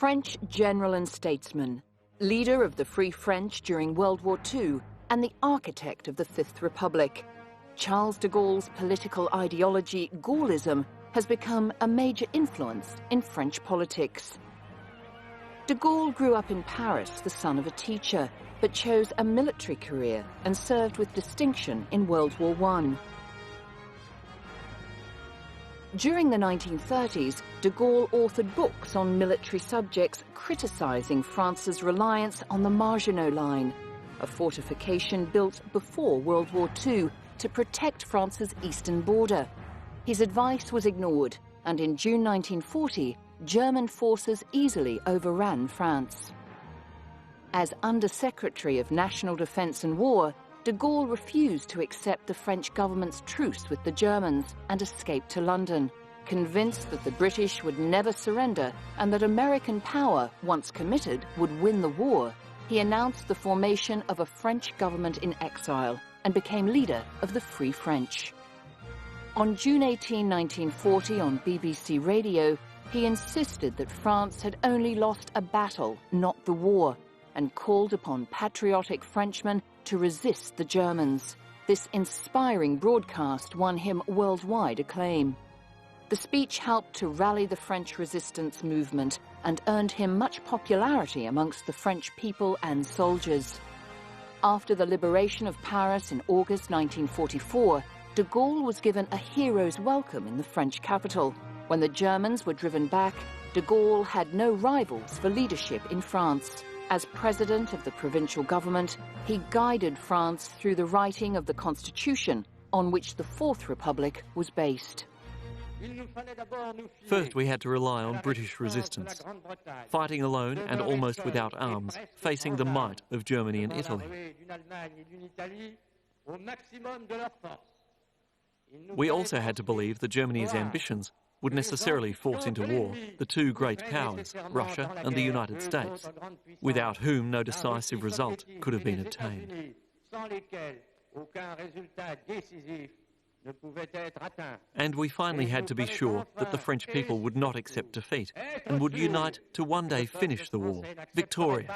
French general and statesman, leader of the Free French during World War II, and the architect of the Fifth Republic, Charles de Gaulle's political ideology, Gaullism, has become a major influence in French politics. De Gaulle grew up in Paris, the son of a teacher, but chose a military career and served with distinction in World War I. During the 1930s, de Gaulle authored books on military subjects criticizing France's reliance on the Maginot Line, a fortification built before World War II to protect France's eastern border. His advice was ignored, and in June 1940, German forces easily overran France. As Under-Secretary of National Defense and War, de Gaulle refused to accept the French government's truce with the Germans and escaped to London, convinced that the British would never surrender and that American power, once committed, would win the war. He announced the formation of a French government in exile and became leader of the Free French. On June 18, 1940, on BBC Radio, he insisted that France had only lost a battle, not the war, and called upon patriotic Frenchmen to resist the Germans. This inspiring broadcast won him worldwide acclaim. The speech helped to rally the French resistance movement and earned him much popularity amongst the French people and soldiers. After the liberation of Paris in August 1944, de Gaulle was given a hero's welcome in the French capital. When the Germans were driven back, de Gaulle had no rivals for leadership in France. As president of the Provisional Government, he guided France through the writing of the Constitution on which the Fourth Republic was based. First, we had to rely on British resistance, fighting alone and almost without arms, facing the might of Germany and Italy. We also had to believe that Germany's ambitions would necessarily force into war the two great powers, Russia and the United States, without whom no decisive result could have been obtained. And we finally had to be sure that the French people would not accept defeat and would unite to one day finish the war, victorious.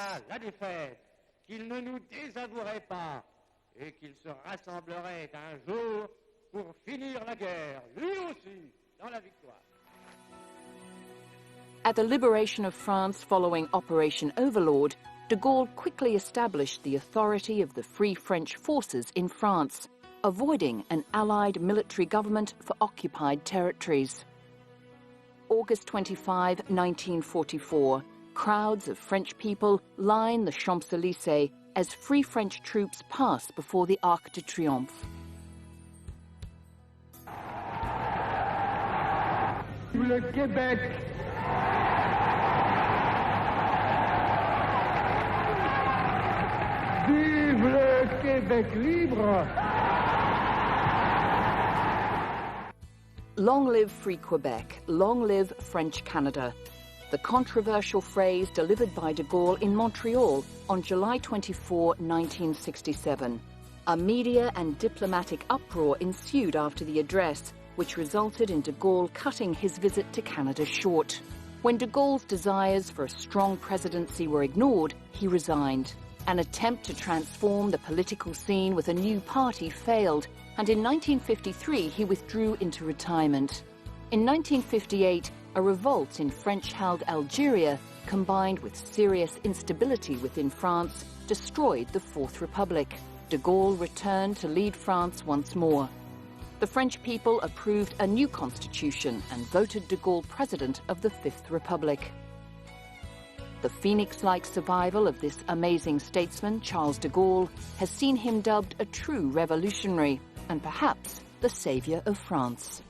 At the liberation of France following Operation Overlord, de Gaulle quickly established the authority of the Free French forces in France, avoiding an Allied military government for occupied territories. August 25, 1944, crowds of French people line the Champs-Élysées as Free French troops pass before the Arc de Triomphe. Le Québec. Vive le Québec libre! Long live Free Quebec, long live French Canada. The controversial phrase delivered by de Gaulle in Montreal on July 24, 1967. A media and diplomatic uproar ensued after the address, which resulted in de Gaulle cutting his visit to Canada short. When de Gaulle's desires for a strong presidency were ignored, he resigned. An attempt to transform the political scene with a new party failed, and in 1953 he withdrew into retirement. In 1958, a revolt in French-held Algeria, combined with serious instability within France, destroyed the Fourth Republic. De Gaulle returned to lead France once more. The French people approved a new constitution and voted de Gaulle president of the Fifth Republic. The phoenix-like survival of this amazing statesman, Charles de Gaulle, has seen him dubbed a true revolutionary and perhaps the savior of France.